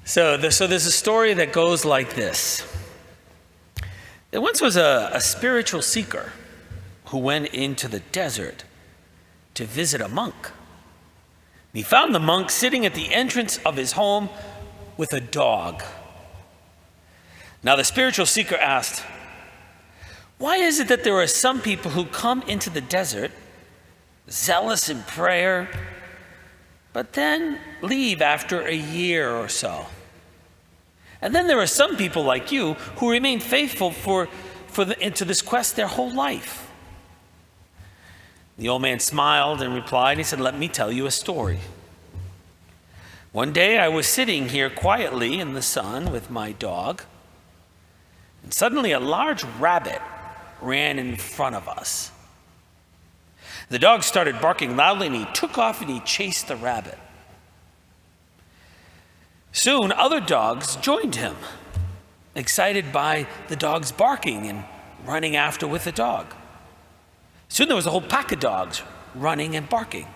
So there's a story that goes like this. There once was a spiritual seeker who went into the desert to visit a monk. He found the monk sitting at the entrance of his home with a dog. Now the spiritual seeker asked, "Why is it that there are some people who come into the desert, zealous in prayer, but then leave after a year or so? And then there are some people like you who remain faithful into this quest their whole life." The old man smiled and replied, he said, "Let me tell you a story. One day I was sitting here quietly in the sun with my dog, and suddenly a large rabbit ran in front of us. The dog started barking loudly and he took off and he chased the rabbit. Soon other dogs joined him, excited by the dog's barking and running after with the dog. Soon there was a whole pack of dogs running and barking.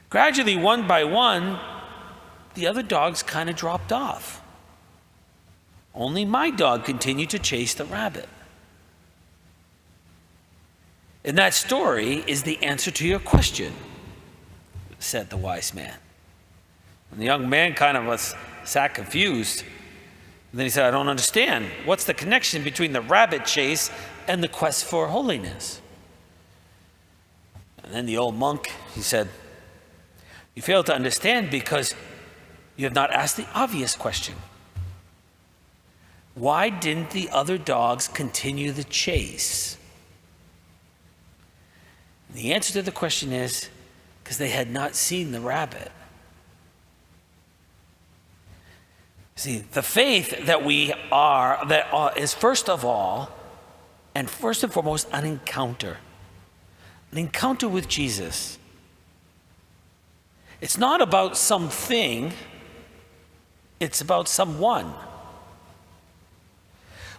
Gradually, one by one, the other dogs kind of dropped off. Only my dog continued to chase the rabbit. And that story is the answer to your question," said the wise man. And the young man kind of sat confused. And then he said, "I don't understand. What's the connection between the rabbit chase and the quest for holiness?" And then the old monk, he said, "You fail to understand because you have not asked the obvious question. Why didn't the other dogs continue the chase?" And the answer to the question is because they had not seen the rabbit. See, the faith that is first of all, and first and foremost, an encounter with Jesus. It's not about something, it's about someone.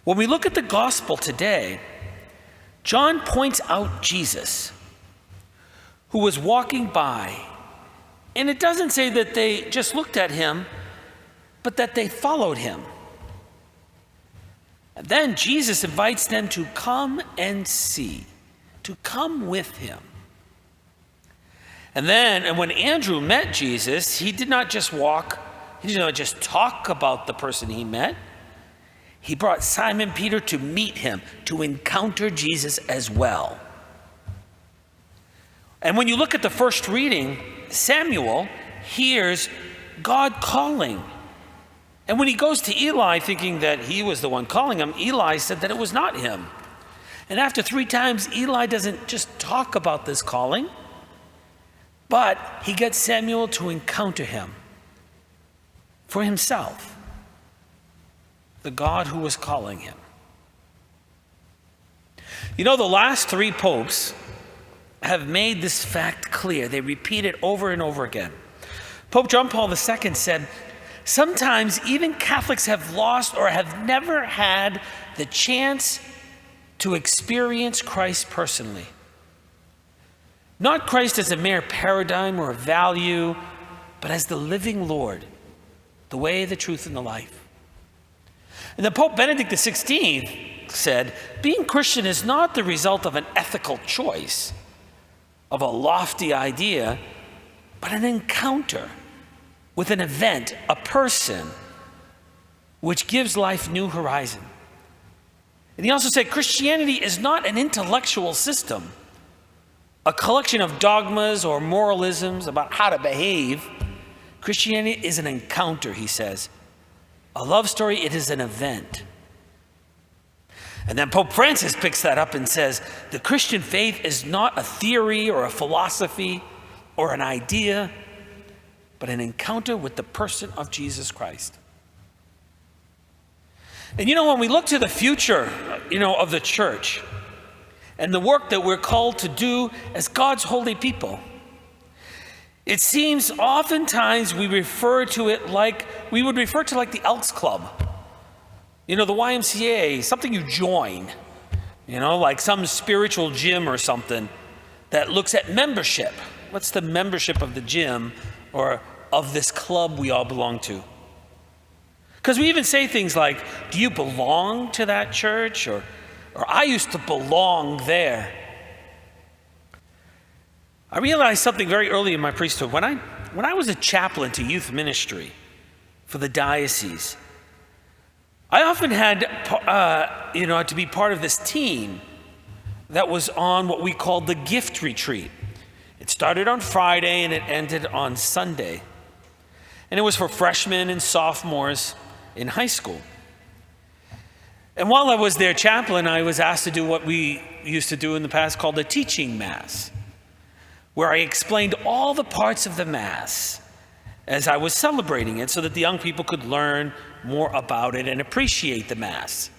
When we look at the gospel today, John points out Jesus, who was walking by, and it doesn't say that they just looked at him, but that they followed him. And then Jesus invites them to come and see, to come with him. And when Andrew met Jesus, he did not just talk about the person he met. He brought Simon Peter to meet him, to encounter Jesus as well. And when you look at the first reading, Samuel hears God calling. And when he goes to Eli thinking that he was the one calling him, Eli said that it was not him. And after 3 times, Eli doesn't just talk about this calling, but he gets Samuel to encounter him for himself, the God who was calling him. You know, the last 3 popes have made this fact clear. They repeat it over and over again. Pope John Paul II said, "Sometimes even Catholics have lost or have never had the chance to experience Christ personally. Not Christ as a mere paradigm or a value, but as the living Lord, the way, the truth, and the life." And then Pope Benedict XVI said, "Being Christian is not the result of an ethical choice, of a lofty idea, but an encounter with an event, a person, which gives life new horizon." And he also said, "Christianity is not an intellectual system, a collection of dogmas or moralisms about how to behave. Christianity is an encounter," he says. "A love story, it is an event." And then Pope Francis picks that up and says, "The Christian faith is not a theory or a philosophy or an idea, but an encounter with the person of Jesus Christ." And when we look to the future, of the church and the work that we're called to do as God's holy people, it seems oftentimes we would refer to like the Elks Club, the YMCA, something you join, like some spiritual gym or something that looks at membership. What's the membership of the gym or of this club we all belong to? Because we even say things like, do you belong to that church? Or I used to belong there. I realized something very early in my priesthood. When I was a chaplain to youth ministry for the diocese, I often had to be part of this team that was on what we called the gift retreat. It started on Friday and it ended on Sunday. And it was for freshmen and sophomores in high school. And while I was their chaplain, I was asked to do what we used to do in the past called a teaching mass, where I explained all the parts of the mass as I was celebrating it so that the young people could learn more about it and appreciate the mass.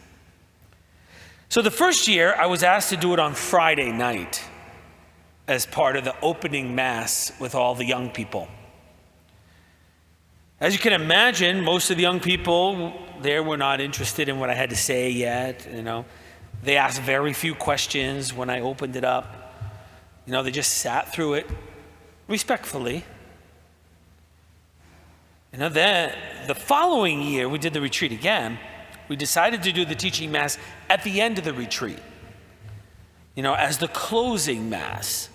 So the first year, I was asked to do it on Friday night as part of the opening mass with all the young people. As you can imagine, most of the young people there were not interested in what I had to say yet. They asked very few questions when I opened it up. They just sat through it respectfully. Then the following year, we did the retreat again. We decided to do the teaching mass at the end of the retreat, as the closing mass.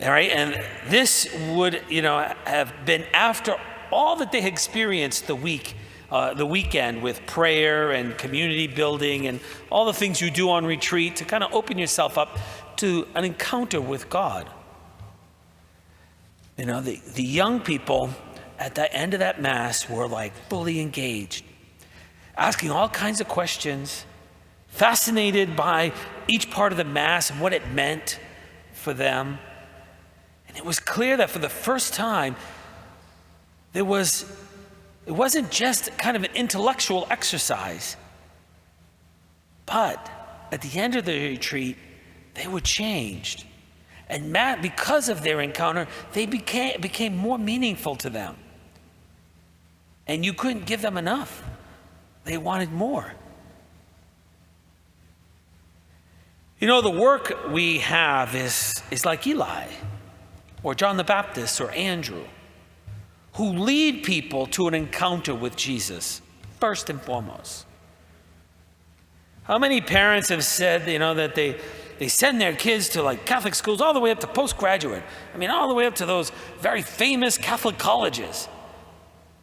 All right, and this would, have been after all that they had experienced the weekend with prayer and community building and all the things you do on retreat to kind of open yourself up to an encounter with God. The young people at the end of that mass were like fully engaged, asking all kinds of questions, fascinated by each part of the mass and what it meant for them. And it was clear that for the first time, it wasn't just kind of an intellectual exercise, but at the end of the retreat, they were changed. And because of their encounter, they became more meaningful to them. And you couldn't give them enough. They wanted more. The work we have is like Eli, or John the Baptist, or Andrew, who lead people to an encounter with Jesus, first and foremost. How many parents have said, that they send their kids to like Catholic schools all the way up to postgraduate. All the way up to those very famous Catholic colleges.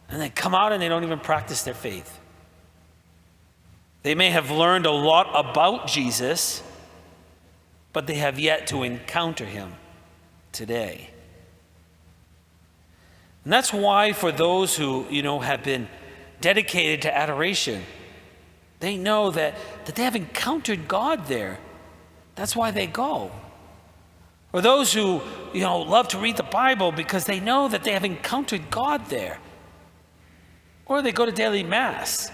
And they come out and they don't even practice their faith. They may have learned a lot about Jesus, but they have yet to encounter him today. And that's why for those who, have been dedicated to adoration, they know that they have encountered God there. That's why they go. Or those who, love to read the Bible because they know that they have encountered God there. Or they go to daily mass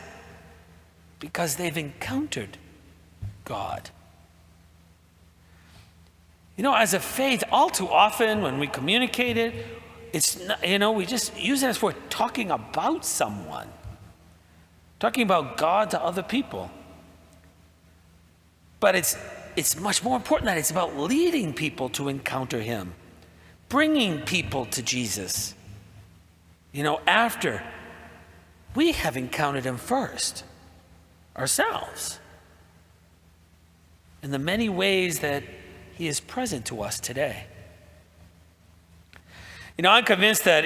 because they've encountered God. As a faith, all too often when we communicate it, it's not, we just use it as we're talking about someone, talking about God to other people. But it's much more important that it's about leading people to encounter him, bringing people to Jesus, after we have encountered him first, ourselves, in the many ways that he is present to us today. I'm convinced that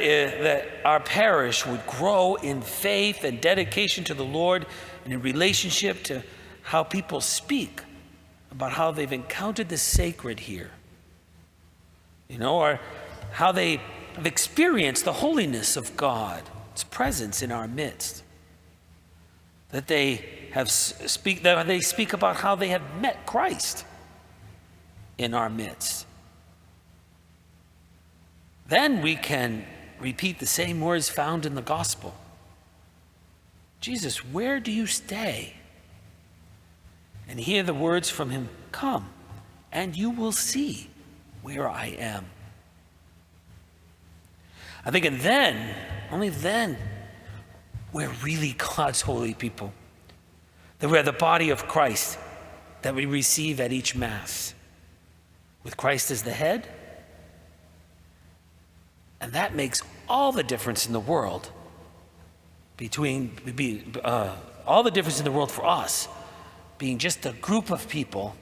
our parish would grow in faith and dedication to the Lord and in relationship to how people speak about how they've encountered the sacred here, or how they have experienced the holiness of God, its presence in our midst. That they speak about how they have met Christ in our midst. Then we can repeat the same words found in the gospel. Jesus, where do you stay? And hear the words from him, come, and you will see where I am. I think, and then, only then, we're really God's holy people. That we're the body of Christ that we receive at each Mass, with Christ as the head. And that makes all the difference in the world between all the difference in the world for us being just a group of people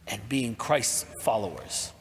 and being Christ's followers.